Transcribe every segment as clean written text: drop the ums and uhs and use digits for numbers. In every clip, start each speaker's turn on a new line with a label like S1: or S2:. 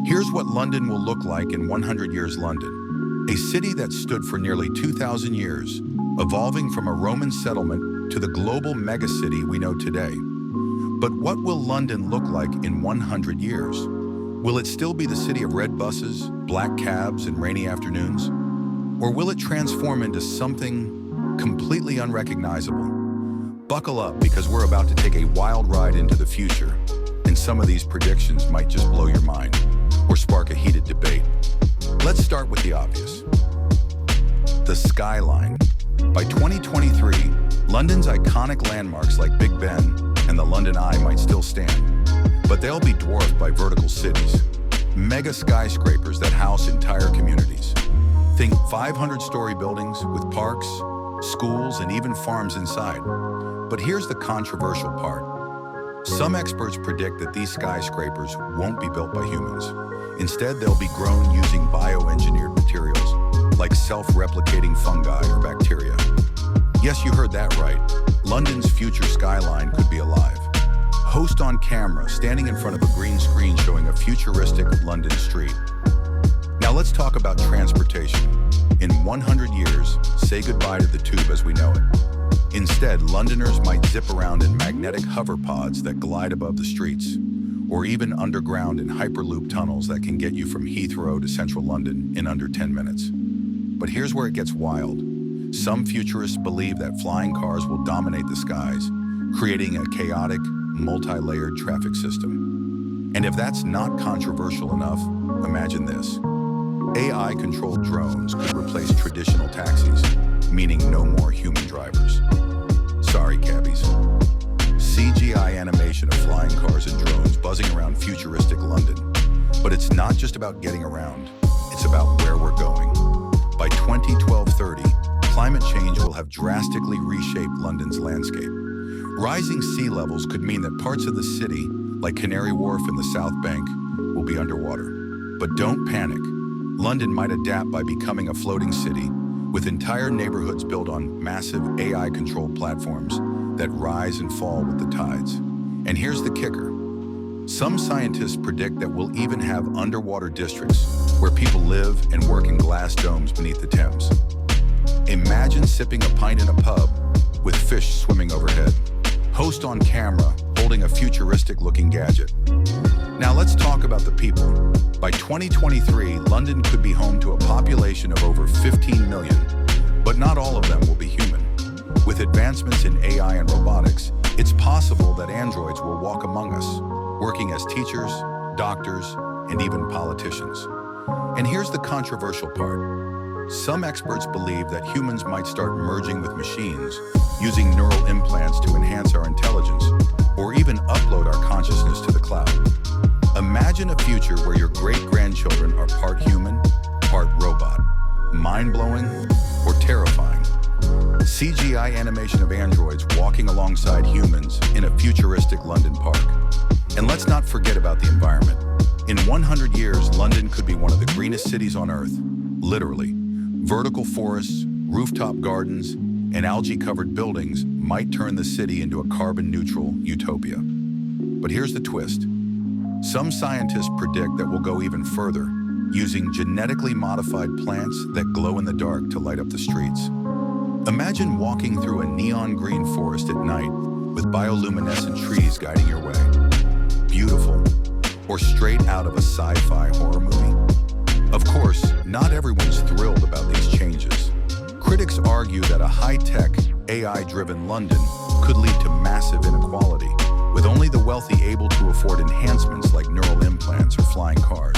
S1: Here's what London will look like in 100 years London, a city that stood for nearly 2,000 years, evolving from a Roman settlement to the global megacity we know today. But what will London look like in 100 years? Will it still be the city of red buses, black cabs, and rainy afternoons? Or will it transform into something completely unrecognizable? Buckle up, because we're about to take a wild ride into the future, and some of these predictions might just blow your mind or spark a heated debate. Let's start with the obvious. The skyline. By 2023, London's iconic landmarks like Big Ben and the London Eye might still stand, but they'll be dwarfed by vertical cities, mega skyscrapers that house entire communities. Think 500-story buildings with parks, schools, and even farms inside. But here's the controversial part. Some experts predict that these skyscrapers won't be built by humans. Instead, they'll be grown using bioengineered materials like self-replicating fungi or bacteria. Yes, you heard that right. London's future skyline could be alive. Host on camera, standing in front of a green screen showing a futuristic London street. Now let's talk about transportation. In 100 years, say goodbye to the tube as we know it. Instead, Londoners might zip around in magnetic hoverpods that glide above the streets, or even underground in hyperloop tunnels that can get you from Heathrow to central London in under 10 minutes. But here's where it gets wild. Some futurists believe that flying cars will dominate the skies, creating a chaotic, multi-layered traffic system. And if that's not controversial enough, imagine this. AI-controlled drones could replace traditional taxis, meaning no more human drivers. Sorry, cabbies. CGI animation of flying cars and drones buzzing around futuristic London. But it's not just about getting around, it's about where we're going. By 2030, climate change will have drastically reshaped London's landscape. Rising sea levels could mean that parts of the city, like Canary Wharf and the South Bank, will be underwater. But don't panic. London might adapt by becoming a floating city, with entire neighborhoods built on massive AI-controlled platforms that rise and fall with the tides. And here's the kicker. Some scientists predict that we'll even have underwater districts where people live and work in glass domes beneath the Thames. Imagine sipping a pint in a pub with fish swimming overhead. Host on camera holding a futuristic-looking gadget. Now let's talk about the people. By 2023, London could be home to a population of over 15 million, but not all of them will be human. With advancements in AI and robotics, it's possible that androids will walk among us, working as teachers, doctors, and even politicians. And here's the controversial part. Some experts believe that humans might start merging with machines, using neural implants to enhance our intelligence, or even upload our consciousness to the cloud. Imagine a future where your great-grandchildren are part human, part robot. Mind-blowing or terrifying? CGI animation of androids walking alongside humans in a futuristic London park. And let's not forget about the environment. In 100 years, London could be one of the greenest cities on Earth, literally. Vertical forests, rooftop gardens, and algae-covered buildings might turn the city into a carbon-neutral utopia. But here's the twist. Some scientists predict that we'll go even further, using genetically modified plants that glow in the dark to light up the streets. Imagine walking through a neon green forest at night with bioluminescent trees guiding your way. Beautiful, or straight out of a sci-fi horror movie. Of course, not everyone's thrilled about these changes. Critics argue that a high-tech, AI-driven London could lead to massive inequality, with only the wealthy able to afford enhancements like neural implants or flying cars.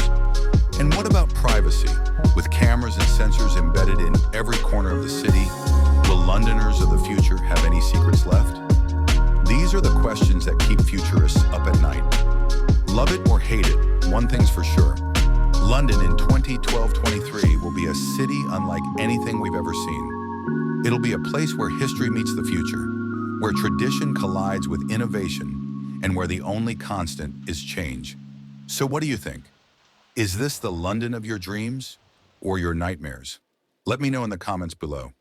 S1: And what about privacy? With cameras and sensors embedded in every corner of the city, will Londoners of the future have any secrets left? These are the questions that keep futurists up at night. Love it or hate it, one thing's for sure. London in 2023 will be a city unlike anything we've ever seen. It'll be a place where history meets the future, where tradition collides with innovation, and where the only constant is change. So what do you think? Is this the London of your dreams or your nightmares? Let me know in the comments below.